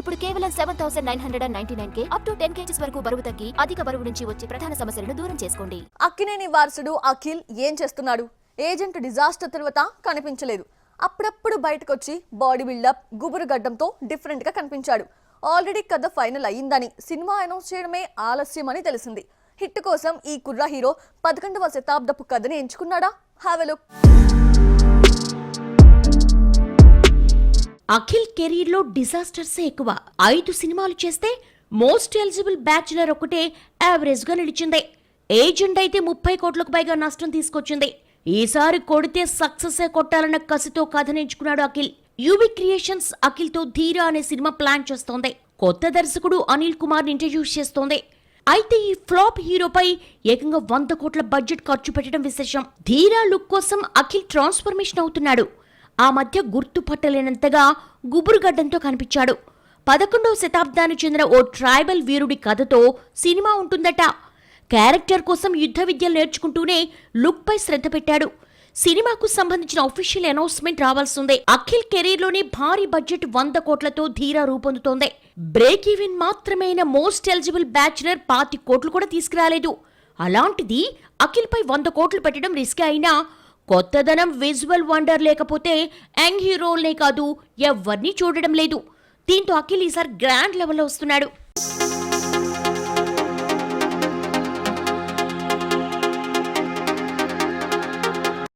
ఇప్పుడు కేవలం 7,999K up to 10 kgs వరకు బరువు తగ్గి అధిక బరువు నుంచి వచ్చే ప్రధాన సమస్యలను దూరం చేసుకోండి. అక్కినేని వారసుడు అఖిల్ ఏం చేస్తున్నాడు? ఏజెంట్ డిజాస్టర్ తర్వాత కనిపించలేదు. అప్పుడప్పుడు బయటకొచ్చి బాడీ బిల్డప్ గుబురు గడ్డంతో డిఫరెంట్ గా కనిపించాడు. ఆల్రెడీ కథ ఫైనల్ అయ్యిందని, సినిమా అనౌన్స్ చేయడమే ఆలస్యమని తెలిసింది. హిట్ కోసం ఈ కుర్రా హీరో 11వ శతాబ్దపు కథని ఎంచుకున్నాడా? Have a look. Akhil career లో డిజాస్టర్స్ ఎక్కువ. 5 సినిమాలు చేస్తే మోస్ట్ ఎలిజిబుల్ బ్యాచులర్ ఒకటే యావరేజ్ గా నిలిచింది. ఏజెంట్ అయితే 30 కోట్లకు పైగా నష్టం తీసుకొచ్చింది. ఈసారి కొడితే సక్సెస్ కొట్టాలన్న కసితో కథను ఎంచుకున్నాడు అఖిల్. యూవి క్రియేషన్స్ అఖిల్ తో ధీరా అనే సినిమా ప్లాన్ చేస్తోంది. కొత్త దర్శకుడు అనిల్ కుమార్ ఇంట్రడ్యూస్ చేస్తోంది. అయితే ఈ ఫ్లాప్ హీరోపై ఏకంగా 100 కోట్ల బడ్జెట్ ఖర్చు పెట్టడం విశేషం. ధీరా లుక్ కోసం అఖిల్ ట్రాన్స్ఫర్మేషన్ అవుతున్నాడు. ఆ మధ్య గుర్తుపట్టలేనంతగా గుబురుగడ్డంతో కనిపించాడు. 11వ శతాబ్దానికి చెందిన ఓ ట్రైబల్ వీరుడి కథతో సినిమా ఉంటుందట. క్యారెక్టర్ కోసం యుద్ధ విద్యలు నేర్చుకుంటూనే లుక్ పై శ్రద్ధ పెట్టాడు. సినిమాకు సంబంధించిన అఫీషియల్ అనౌన్స్మెంట్ రావాల్సిందే. అఖిల్ కెరీర్ లోని భారీ బడ్జెట్ 100 కోట్లతో ధీరా రూపొందుతోంది. బ్రేక్ ఈవెన్ మాత్రమైన మోస్ట్ ఎలిజిబుల్ బ్యాచులర్ 25 కోట్లు కూడా తీసుకురాలేదు. అలాంటిది అఖిల్ పై 100 కోట్లు పెట్టడం రిస్క్ అయినా కొత్తదనం విజువల్ వండర్ లేకపోతే యంగ్ హీరోల్నే కాదు ఎవ్వరినీ చూడడం లేదు. దీంతో అఖిల్ ఈసారి గ్రాండ్ లెవెల్లో వస్తున్నాడు.